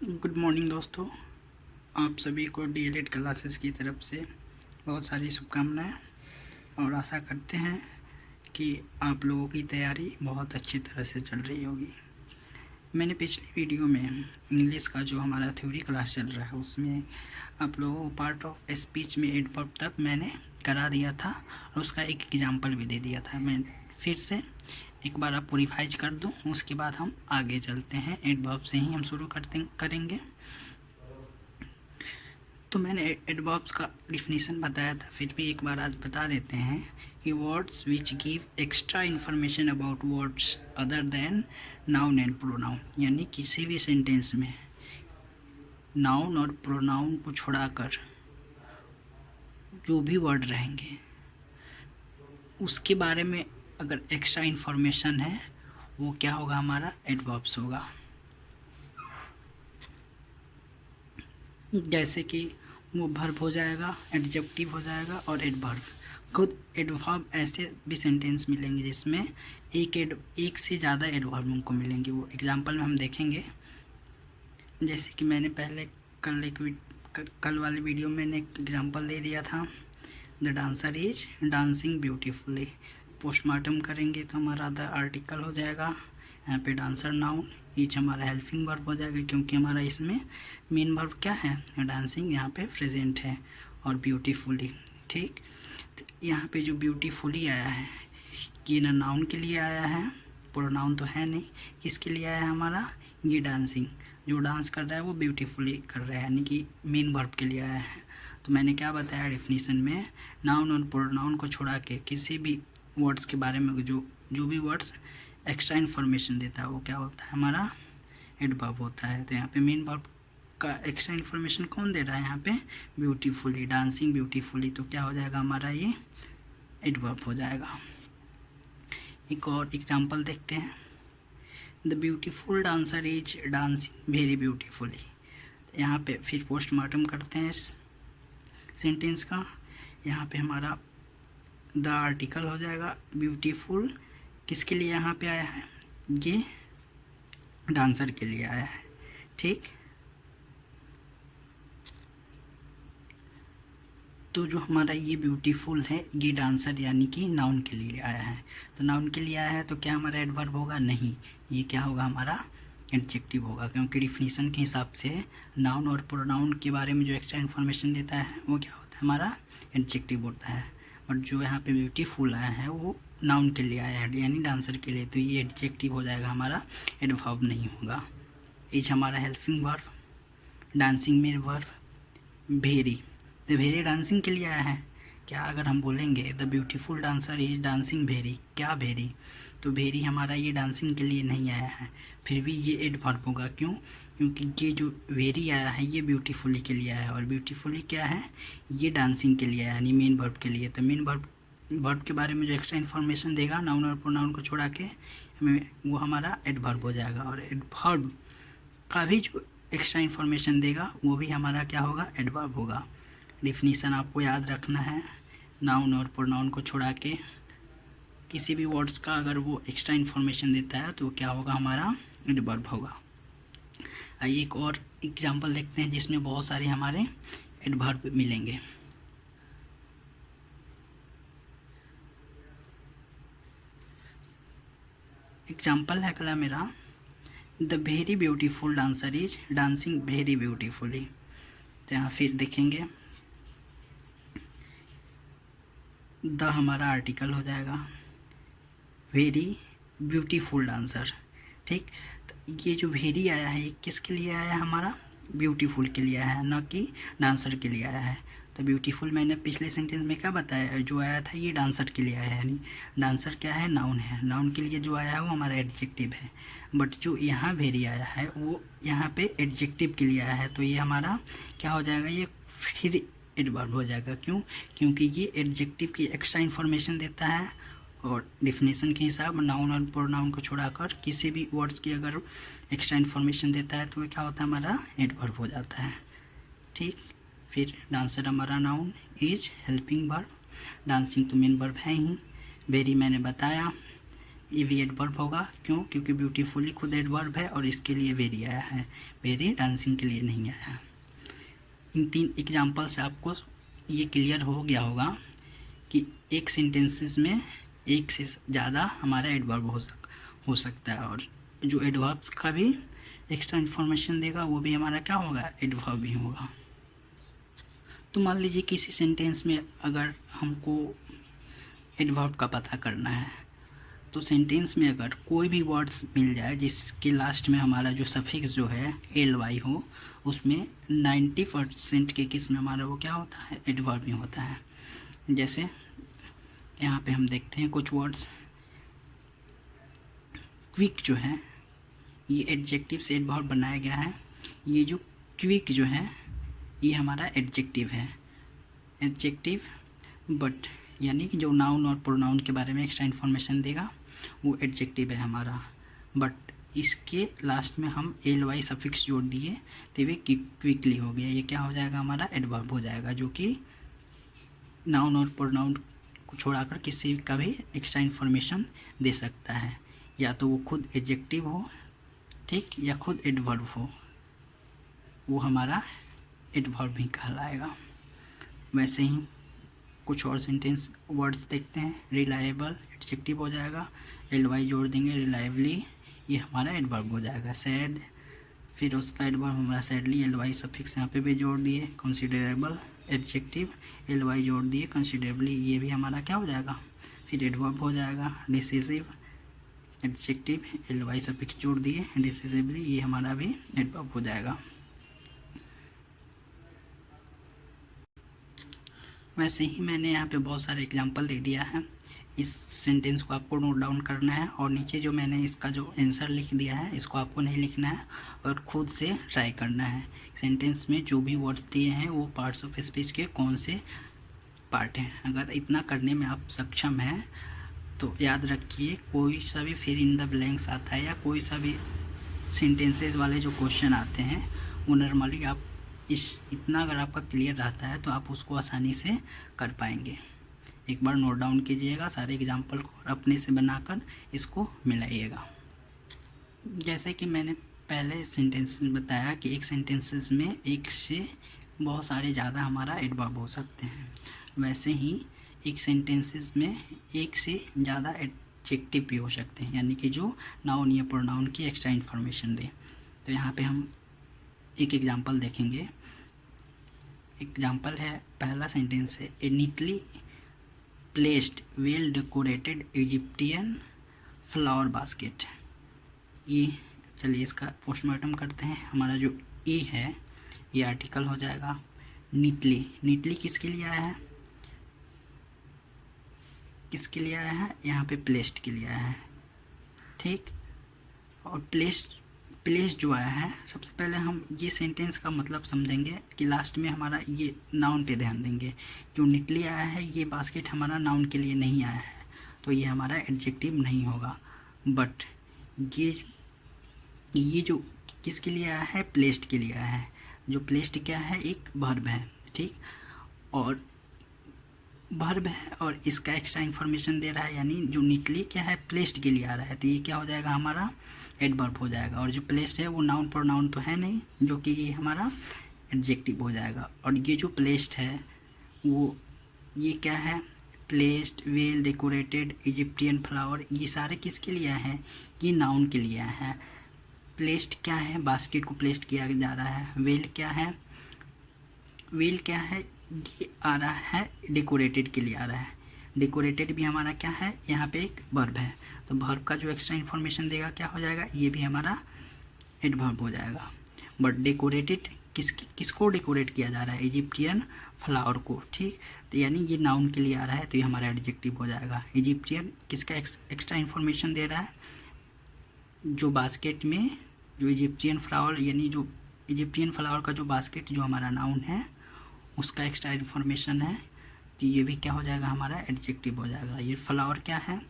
Good morning दोस्तों। आप सभी को डीएलएड क्लासेस की तरफ से बहुत सारी शुभकामनाएं और आशा करते हैं कि आप लोगों की तैयारी बहुत अच्छी तरह से चल रही होगी। मैंने पिछली वीडियो में इंग्लिश का जो हमारा थ्योरी क्लास चल रहा है उसमें आप लोगों को पार्ट ऑफ स्पीच में एडवर्ब तक मैंने करा दिया था और उसका एक एग्जाम्पल भी दे दिया था। मैं फिर से एक बार आप रिवाइज कर दूं, उसके बाद हम आगे चलते हैं। एडवर्ब से ही हम शुरू करेंगे। तो मैंने एडवर्ब्स का डिफिनीशन बताया था, फिर भी एक बार आज बता देते हैं कि words which give extra information about words other than noun and pronoun, यानी किसी भी सेंटेंस में नाउन और प्रोनाउन को छोड़ाकर जो भी वर्ड रहेंगे उसके बारे में अगर एक्स्ट्रा इन्फॉर्मेशन है वो क्या होगा, हमारा एडवर्ब्स होगा। जैसे कि वो वर्ब हो जाएगा, एडजेक्टिव हो जाएगा और एडवर्ब। खुद एडवर्ब ऐसे भी सेंटेंस मिलेंगे जिसमें एक से ज़्यादा एडवर्ब उनको मिलेंगे। वो एग्जांपल में हम देखेंगे। जैसे कि मैंने पहले कल वाले वीडियो में मैंने एक एग्जांपल दे दिया था, the dancer is dancing beautifully. Postmortem करेंगे तो हमारा द आर्टिकल हो जाएगा, यहाँ पे डांसर नाउन, ईच हमारा हेल्पिंग वर्ब हो जाएगा क्योंकि हमारा इसमें मेन वर्ब क्या है, डांसिंग, यहाँ पे प्रेजेंट है, और ब्यूटीफुली। ठीक, तो यहाँ पे जो ब्यूटीफुली आया है ये ना नाउन के लिए आया है, प्रोनाउन तो है नहीं, किसके लिए आया है हमारा, ये डांसिंग, जो डांस कर रहा है वो ब्यूटीफुली कर रहा है, यानी कि मेन वर्ब के लिए आया है। तो मैंने क्या बताया डेफिनेशन में, नाउन और प्रोनाउन को छोड़ा के किसी भी वर्ड्स के बारे में जो भी वर्ड्स एक्स्ट्रा इन्फॉर्मेशन देता है वो क्या होता है, हमारा एडवर्ब होता है। तो यहाँ पे मेन वर्ब का एक्स्ट्रा इन्फॉर्मेशन कौन दे रहा है, यहाँ पे ब्यूटीफुली, डांसिंग ब्यूटीफुली, तो क्या हो जाएगा हमारा, ये एडवर्ब हो जाएगा। एक और एग्जांपल देखते हैं, the beautiful dancer is dancing very beautifully. यहाँ पे फिर पोस्टमार्टम करते हैं इस सेंटेंस का। यहाँ पे हमारा द आर्टिकल हो जाएगा, ब्यूटीफुल किसके लिए यहाँ पे आया है, ये डांसर के लिए आया है। ठीक, तो जो हमारा ये ब्यूटीफुल है ये डांसर यानी कि नाउन के लिए आया है। तो नाउन के लिए आया है तो क्या हमारा एडवर्ब होगा, नहीं, ये क्या होगा, हमारा एडजेक्टिव होगा, क्योंकि डिफिनीशन के हिसाब से नाउन और प्रोनाउन के बारे में जो एक्स्ट्रा इन्फॉर्मेशन देता है वो क्या होता है, हमारा एडजेक्टिव होता है। और जो यहाँ पे ब्यूटीफुल आया है वो नाउन के लिए आया है, यानी डांसर के लिए, तो ये एडजेक्टिव हो जाएगा, हमारा एडवर्ब नहीं होगा। इज हमारा हेल्पिंग वर्ब, डांसिंग में वर्ब, वेरी, तो वेरी डांसिंग के लिए आया है। क्या अगर हम बोलेंगे the beautiful dancer is dancing very, क्या वेरी, तो वेरी हमारा ये डांसिंग के लिए नहीं आया है, फिर भी ये एडवर्ब होगा। क्यों, क्योंकि ये जो वेरी आया है ये ब्यूटीफुली के लिए आया है, और ब्यूटीफुली क्या है, ये डांसिंग के लिए आया, यानी मेन वर्ब के लिए। तो मेन वर्ब के बारे में जो एक्स्ट्रा इन्फॉर्मेशन देगा नाउन और प्रोनाउन को छोड़ा के हमें, वो हमारा एडवर्ब हो जाएगा। और एडवर्ब का भी जो एक्स्ट्रा इन्फॉर्मेशन देगा वो भी हमारा क्या होगा, एडवर्ब होगा। डिफिनीशन आपको याद रखना है, नाउन और प्रोनाउन को छोड़ा के किसी भी वर्ड्स का अगर वो एक्स्ट्रा इन्फॉर्मेशन देता है तो क्या होगा, हमारा एडवर्ब होगा। आइए एक और एग्जांपल देखते हैं जिसमें बहुत सारे हमारे एडवर्ब मिलेंगे। एग्जांपल है अगला मेरा, the very beautiful dancer is dancing very beautifully. तो यहाँ फिर देखेंगे द हमारा आर्टिकल हो जाएगा, वेरी ब्यूटीफुल डांसर। ठीक, तो ये जो वेरी आया है ये किसके लिए आया है, हमारा ब्यूटीफुल के लिए आया है, ना कि डांसर के लिए आया है। तो ब्यूटीफुल मैंने पिछले सेंटेंस में क्या बताया, जो आया था ये डांसर के लिए आया है, यानी डांसर क्या है, नाउन है, नाउन के लिए जो आया है वो हमारा एडजेक्टिव है। बट जो यहाँ वेरी आया है वो यहाँ पे एडजेक्टिव के लिए आया है, तो ये हमारा क्या हो जाएगा, ये फिर एडवर्ब हो जाएगा। क्यों, क्योंकि ये एडजेक्टिव की एक्स्ट्रा इन्फॉर्मेशन देता है, और डिफिनेशन के हिसाब नाउन और प्रोनाउन को छोड़ाकर किसी भी वर्ड्स की अगर एक्स्ट्रा इन्फॉर्मेशन देता है तो क्या होता है, हमारा एडवर्ब हो जाता है। ठीक, फिर डांसर हमारा noun, is helping verb, dancing तो मेन वर्ब है ही, वेरी मैंने बताया, ये भी एडवर्ब होगा। क्यों? क्योंकि ब्यूटीफुली खुद एडवर्ब है और इसके लिए वेरी आया है, वेरी डांसिंग के लिए नहीं आया है। इन 3 एग्जाम्पल से आपको ये क्लियर हो गया होगा कि एक सेंटेंसेस में एक से ज़्यादा हमारा एडवर्ब हो सकता है, और जो एडवर्ब्स का भी एक्स्ट्रा इन्फॉर्मेशन देगा वो भी हमारा क्या होगा? एडवर्ब ही होगा। तो मान लीजिए किसी सेंटेंस में अगर हमको एडवर्ब का पता करना है, तो सेंटेंस में अगर कोई भी वर्ड्स मिल जाए जिसके लास्ट में हमारा जो सफिक्स जो है ly हो, उसमें 90% के केस में हमारा वो क्या होता है? एडवर्ब ही होता है। जैसे यहाँ पे हम देखते हैं कुछ वर्ड्स, क्विक जो है ये एडजेक्टिव से एडवर्ब बनाया गया है। ये जो क्विक जो है ये हमारा एडजेक्टिव है, एडजेक्टिव, बट यानी कि जो नाउन और प्रोनाउन के बारे में एक्स्ट्रा इन्फॉर्मेशन देगा वो एडजेक्टिव है हमारा, बट इसके लास्ट में हम ly सफिक्स जोड़ दिए तो ये क्विकली हो गया। ये क्या हो जाएगा? हमारा एडवर्ब हो जाएगा, जो कि नाउन और प्रोनाउन को छोड़ाकर किसी का भी एक्स्ट्रा इन्फॉर्मेशन दे सकता है, या तो वो खुद एडजेक्टिव हो, ठीक, या खुद एडवर्ब हो, वो हमारा एडवर्ब ही कहलाएगा। वैसे ही कुछ और सेंटेंस वर्ड्स देखते हैं। रिलायबल एडजेक्टिव हो जाएगा, ly जोड़ देंगे, रिलायबली ये हमारा एडवर्ब हो जाएगा। सैड, फिर उसका एडवर्ब हमारा सैडली, ly सफिक्स यहाँ पे भी जोड़ दिए। कंसिडरेबल एडजेक्टिव, ly जोड़ दिए, कंसिडरेबली ये भी हमारा क्या हो जाएगा? फिर एडवर्ब हो जाएगा। डिसिसिव एडजेक्टिव, ly सफिक्स जोड़ दिए, डिसिसिवली ये हमारा भी एडवर्ब हो जाएगा। वैसे ही मैंने यहाँ पे बहुत सारे एग्जांपल दे दिया है। इस सेंटेंस को आपको नोट डाउन करना है, और नीचे जो मैंने इसका जो आंसर लिख दिया है इसको आपको नहीं लिखना है और खुद से ट्राई करना है। सेंटेंस में जो भी वर्ड्स दिए हैं वो पार्ट्स ऑफ स्पीच के कौन से पार्ट हैं। अगर इतना करने में आप सक्षम हैं तो याद रखिए, कोई सा भी फिर इन द ब्लैंक्स आता है या कोई सा भी सेंटेंसेस वाले जो क्वेश्चन आते हैं वो नॉर्मली आप इतना अगर आपका क्लियर रहता है तो आप उसको आसानी से कर पाएंगे। एक बार नोट डाउन कीजिएगा सारे एग्जाम्पल को और अपने से बनाकर इसको मिलाइएगा। जैसे कि मैंने पहले सेंटेंस में बताया कि एक सेंटेंसेस में एक से बहुत सारे ज़्यादा हमारा एडवर्ब हो सकते हैं, वैसे ही एक सेंटेंसेस में एक से ज़्यादा एडजेक्टिव भी हो सकते हैं, यानी कि जो नाउन या प्रोनाउन की एक्स्ट्रा इन्फॉर्मेशन दे। तो यहाँ पे हम एक एग्जांपल देखेंगे। एग्जांपल है, पहला सेंटेंस है, a neatly placed well decorated Egyptian flower basket. ये चलिए इसका पोस्टमार्टम करते हैं। हमारा जो ई है ये आर्टिकल हो जाएगा। नीटली, नीटली किसके लिए आया है? किसके लिए आया है? यहाँ पे प्लेस्ड के लिए आया है, ठीक। और प्लेस्ड जो आया है, सबसे पहले हम ये सेंटेंस का मतलब समझेंगे कि लास्ट में हमारा ये नाउन पे ध्यान देंगे। जो नीटली आया है ये बास्केट हमारा नाउन के लिए नहीं आया है, तो ये हमारा एडजेक्टिव नहीं होगा। बट ये जो किसके लिए आया है? प्लेस्ड के लिए आया है। जो प्लेस्ड क्या है? एक वर्ब है, ठीक, और वर्ब है और इसका एक्स्ट्रा इन्फॉर्मेशन दे रहा है, यानी जो नीटली क्या है? प्लेस्ड के लिए आ रहा है, तो ये क्या हो जाएगा? हमारा एडवर्ब हो जाएगा। और जो प्लेस्ड है वो नाउन प्रोनाउन तो है नहीं, जो कि ये हमारा एडजेक्टिव हो जाएगा। और ये जो प्लेस्ड है वो ये क्या है? Placed, well decorated, Egyptian flower, ये सारे किसके लिए हैं? ये नाउन के लिए हैं। प्लेस्ड क्या है? बास्केट को प्लेस्ड किया जा रहा है। वेल क्या है? वेल क्या है? ये आ रहा है डेकोरेटेड के लिए आ रहा है। डेकोरेटेड भी हमारा क्या है? यहाँ पे एक वर्ब है, तो वर्ब का जो एक्स्ट्रा इन्फॉर्मेशन देगा क्या हो जाएगा? ये भी हमारा एडवर्ब हो जाएगा। बट डेकोरेटेड किसको डेकोरेट किया जा रहा है? इजिप्टियन फ्लावर को, ठीक, तो यानी ये नाउन के लिए आ रहा है, तो ये हमारा एडजेक्टिव हो जाएगा। इजिप्टियन किसका एक्स्ट्रा इन्फॉर्मेशन दे रहा है? जो बास्केट में जो इजिप्टियन फ्लावर, यानी जो इजिप्टियन फ्लावर का जो बास्केट जो हमारा नाउन है उसका एक्स्ट्रा इन्फॉर्मेशन है, तो ये भी क्या हो जाएगा? हमारा एडजेक्टिव हो जाएगा। ये फ्लावर क्या है?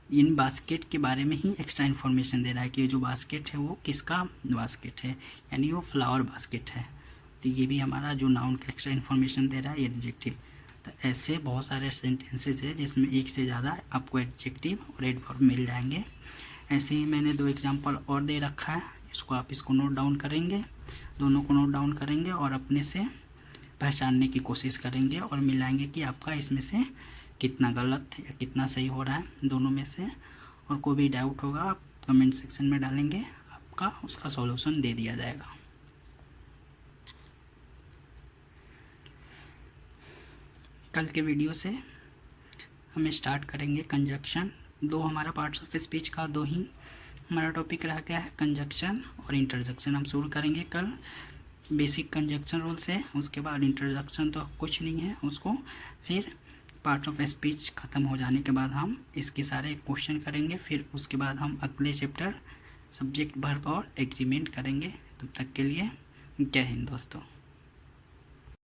इन बास्केट के बारे में ही एक्स्ट्रा इन्फॉर्मेशन दे रहा है कि ये जो बास्केट है वो किसका बास्केट है, यानी वो फ्लावर बास्केट है, तो ये भी हमारा जो नाउन का एक्स्ट्रा इन्फॉर्मेशन दे रहा है एडजेक्टिव। तो ऐसे बहुत सारे सेंटेंसेज है जिसमें एक से ज़्यादा आपको एडजेक्टिव और एडवर्ब मिल जाएंगे। ऐसे ही मैंने 2 एग्जांपल और दे रखा है, इसको नोट डाउन करेंगे, दोनों को नोट डाउन करेंगे और अपने से पहचानने की कोशिश करेंगे और मिलाएंगे कि आपका इसमें से कितना गलत या कितना सही हो रहा है दोनों में से। और कोई भी डाउट होगा आप कमेंट सेक्शन में डालेंगे, आपका उसका सॉल्यूशन दे दिया जाएगा। कल के वीडियो से हम स्टार्ट करेंगे कंजक्शन। 2 हमारा पार्ट्स ऑफ स्पीच का 2 ही हमारा टॉपिक रह गया है, कंजक्शन और इंटरजेक्शन। हम शुरू करेंगे कल बेसिक कंजक्शन रूल से, उसके बाद इंटरजेक्शन तो कुछ नहीं है उसको, फिर पार्ट ऑफ स्पीच ख़त्म हो जाने के बाद हम इसके सारे क्वेश्चन करेंगे, फिर उसके बाद हम अगले चैप्टर सब्जेक्ट वर्ब और एग्रीमेंट करेंगे। तब तक के लिए जय हिंद दोस्तों।